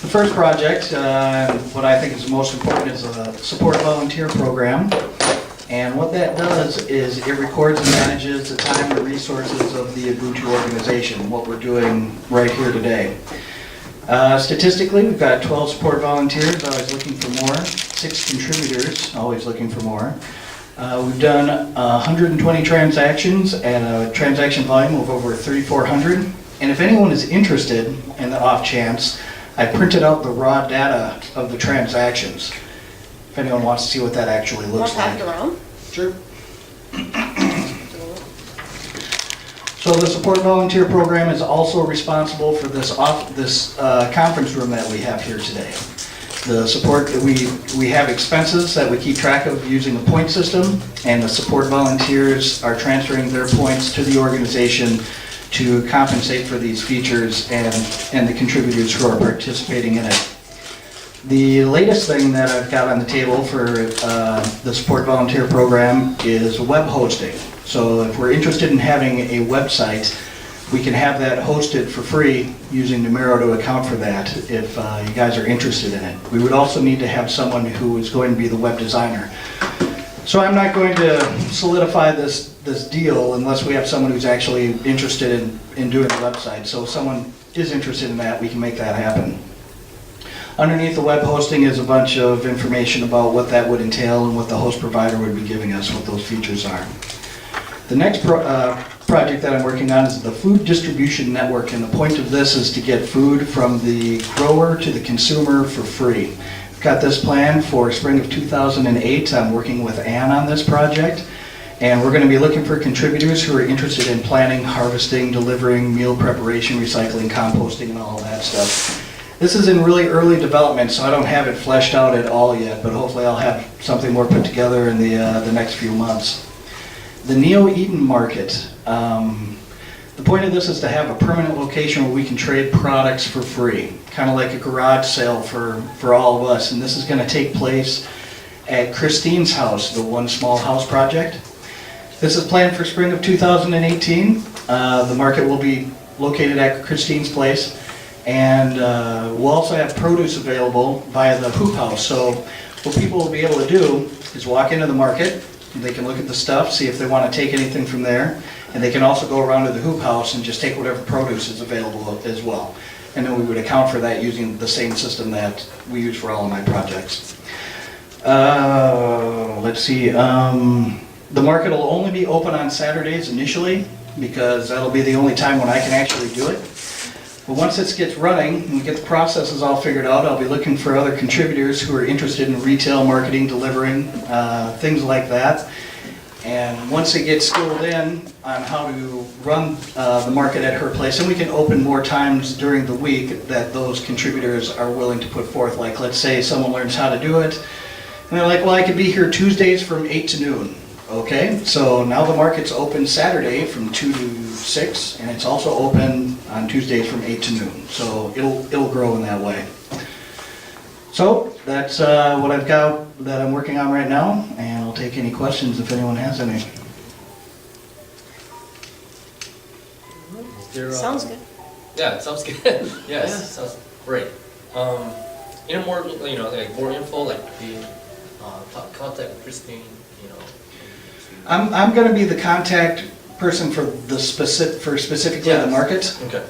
The first project, what I think is the most important, is a support volunteer program. And what that does is it records and manages the time and resources of the UBUNTU organization, what we're doing right here today. Statistically, we've got 12 support volunteers, always looking for more, 6 contributors, always looking for more. We've done 120 transactions at a transaction volume of over 3,400. And if anyone is interested, in the off chance, I printed out the raw data of the transactions. If anyone wants to see what that actually looks like. Want to pass it around? Sure. So the support volunteer program is also responsible for this conference room that we have here today. The support, we have expenses that we keep track of using a point system, and the support volunteers are transferring their points to the organization to compensate for these features and the contributors who are participating in it. The latest thing that I've got on the table for the support volunteer program is web hosting. So if we're interested in having a website, we can have that hosted for free using Numero to account for that if you guys are interested in it. We would also need to have someone who is going to be the web designer. So I'm not going to solidify this deal unless we have someone who's actually interested in doing the website. So if someone is interested in that, we can make that happen. Underneath the web hosting is a bunch of information about what that would entail and what the host provider would be giving us, what those features are. The next project that I'm working on is the food distribution network, and the point of this is to get food from the grower to the consumer for free. I've got this planned for spring of 2008. I'm working with Ann on this project, and we're going to be looking for contributors who are interested in planning, harvesting, delivering, meal preparation, recycling, composting, and all of that stuff. This is in really early development, so I don't have it fleshed out at all yet, but hopefully I'll have something more put together in the next few months. The Neo-Eden Market. The point of this is to have a permanent location where we can trade products for free, kind of like a garage sale for all of us. And this is going to take place at Christine's house, the One Small House project. This is planned for spring of 2018. The market will be located at Christine's place. And we'll also have produce available via the hoop house. So what people will be able to do is walk into the market, they can look at the stuff, see if they want to take anything from there, and they can also go around to the hoop house and just take whatever produce is available as well. And then we would account for that using the same system that we use for all of my projects. Let's see, the market will only be open on Saturdays initially, because that'll be the only time when I can actually do it. But once this gets running and we get the processes all figured out, I'll be looking for other contributors who are interested in retail, marketing, delivering, things like that. And once they get schooled in on how to run the market at her place, then we can open more times during the week that those contributors are willing to put forth. Like, let's say someone learns how to do it, and they're like, well, I could be here Tuesdays from 8 to noon. Okay, so now the market's open Saturday from 2 to 6, and it's also open on Tuesdays from 8 to noon. So it'll grow in that way. So that's what I've got that I'm working on right now, and I'll take any questions if anyone has any. Sounds good. Yeah, it sounds good. Yes, Yeah. sounds great. More, like more info, like the contact with Christine, I'm going to be the contact person for the specifically the market. Okay.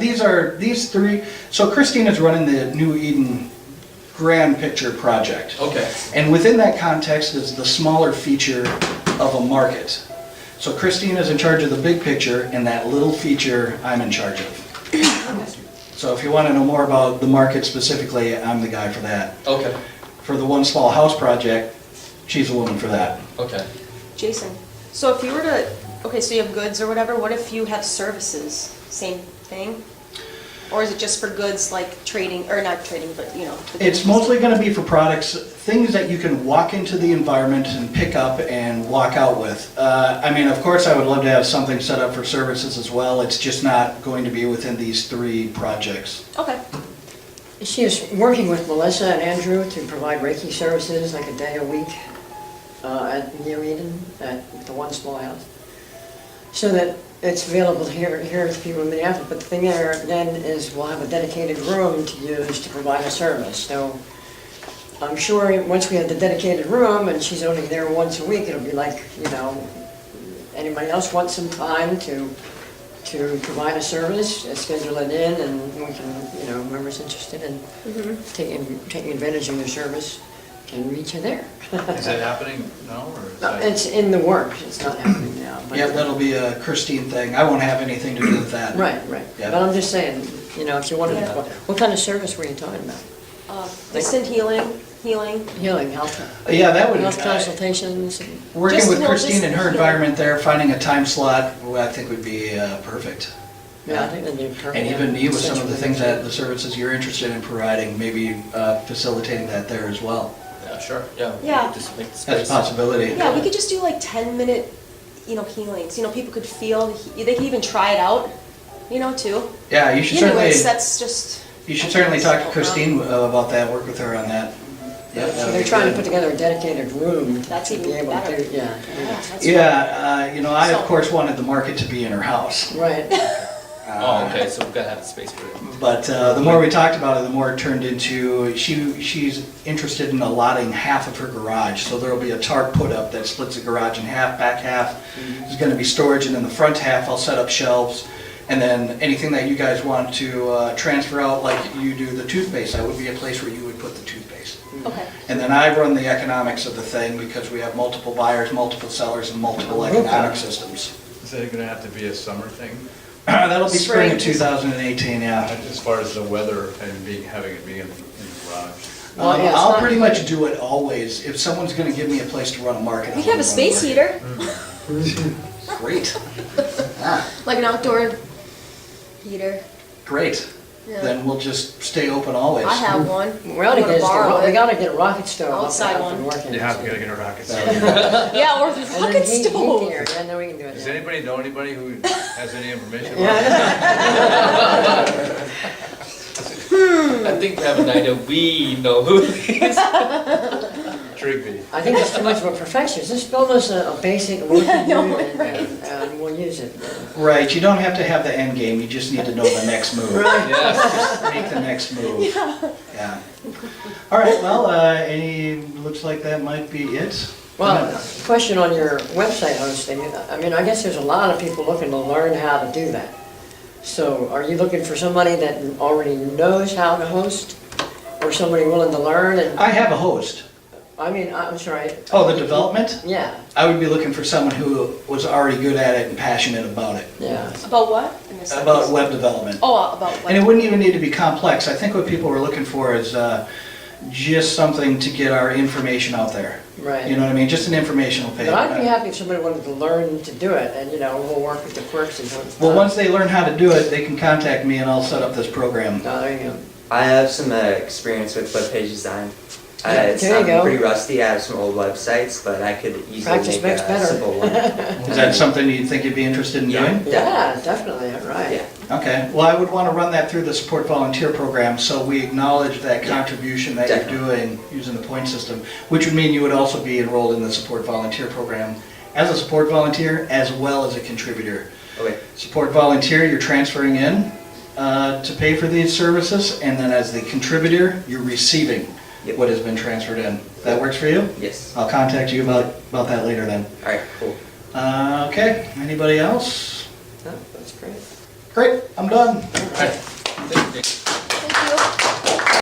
These three. So Christine is running the New Eden Grand Picture project. Okay. And within that context is the smaller feature of a market. So Christine is in charge of the big picture, and that little feature I'm in charge of. So if you want to know more about the market specifically, I'm the guy for that. Okay. For the One Small House project, she's the woman for that. Okay. Jason, so if you were to, okay, so you have goods or whatever, what if you have services? Same thing? Or is it just for goods like trading, or not trading, but It's mostly going to be for products, things that you can walk into the environment and pick up and walk out with. I mean, of course, I would love to have something set up for services as well. It's just not going to be within these 3 projects. Okay. She is working with Melissa and Andrew to provide Reiki services like a day a week at Neo Eden, at the One Small House. So that it's available here to people in Minneapolis, but the thing there then is we'll have a dedicated room to use to provide a service. So I'm sure once we have the dedicated room and she's only there once a week, it'll be like, anybody else want some time to provide a service, schedule it in, and we can, whoever's interested in taking advantage of your service can reach you there. Is that happening now, or is No, that? it's in the works, it's not happening now. but- Yeah, that'll be a Christine thing. I won't have anything to do with that. Right. Yeah. But I'm just saying, if you wanted, Yeah. what kind of service were you talking about? Instant healing. Healing, health Yeah, consultations? and- working Just- with well, Christine just and her healing. environment there, finding a time slot, I think would be perfect. Yeah, I think that'd be perfect. And even you with some of the things Essentially. that, the services you're interested in providing, maybe facilitating that there as well. Yeah, sure, yeah. Yeah. Just make the space. That's a possibility. Yeah, we could just do like 10-minute, healings. People could feel, they could even try it out, too. Yeah, you should certainly, Anyways, that's just. you should certainly talk to Christine about that, work with her on that. Yeah, that So would they're be trying to good. put together a dedicated room That's to be even able better. to, yeah. That's Yeah, I of course wanted the market to be in her house. Right. Oh, okay, so we've got to have the space for it. But the more we talked about it, the more it turned into, she's interested in allotting half of her garage. So there'll be a tarp put up that splits the garage in half, back half. There's gonna be storage, and in the front half, I'll set up shelves. And then anything that you guys want to transfer out, like you do the toothpaste, that would be a place where you would put the toothpaste. Okay. And then I run the economics of the thing because we have multiple buyers, multiple sellers, and multiple economic systems. Is that gonna have to be a summer thing? That'll be spring of Spring. 2018, yeah. As far as the weather and having it be in the garage? Well, yeah, it's I'll not- pretty much do it always. If someone's gonna give me a place to run a market. We I'll have a run space market. heater, Great. Ah, like an outdoor heater. great. Yeah. Then we'll just stay open always. I have one. We ought to Wanna borrow we it. gotta get a rocket stove up Outside and one. working. Yeah, we gotta get a rocket That stove. would be- Yeah, or the And then rocket heat stove. here. Yeah, no, we can do it. Does yeah. anybody know anybody who has any information about Yeah, I think we have an idea, we know who it is. Trigby? I think it's too much of a perfection. Just build us a basic working know, unit right. and we'll use it. Right, you don't have to have the end game, you just need to know the next move. Yes. Just make the next move. Yeah. All right, well, looks like that might be it. Well, question on your website hosting. I guess there's a lot of people looking to learn how to do that. So are you looking for somebody that already knows how to host? Or somebody willing to learn and, I have a host. I'm sorry, Oh, the development? yeah, I would be looking for someone who was already good at it and passionate about it. yeah. About what? I missed that. About web development. Oh, about what? And it wouldn't even need to be complex. I think what people were looking for is just something to get our information out there. Right. You know what I mean? Just an informational page. But I'd be happy if somebody wanted to learn to do it and, we'll work with the quirks and what's Well, once they learn how to do it, they can contact me and I'll set up this program. Oh, there you go. I have some experience with web page design. Yeah, there you I'm go. pretty rusty. I have some old websites, but I could easily Practice make makes a better. simple one. Is that something you think you'd be interested in Yeah. doing? Yeah, definitely, right. Yeah. Okay, well, I would want to run that through the support volunteer program, so we acknowledge that contribution that you're doing using the point system, which would mean you would also be enrolled in the support volunteer program as a support volunteer as well as a contributor. Okay. Support volunteer, you're transferring in to pay for these services, and then as the contributor, you're receiving Yep. what has been transferred in. That works for you? Yes. I'll contact you about that later then. All right. Cool. Okay, anybody else? Oh, that's great. Great, I'm done. Thank you.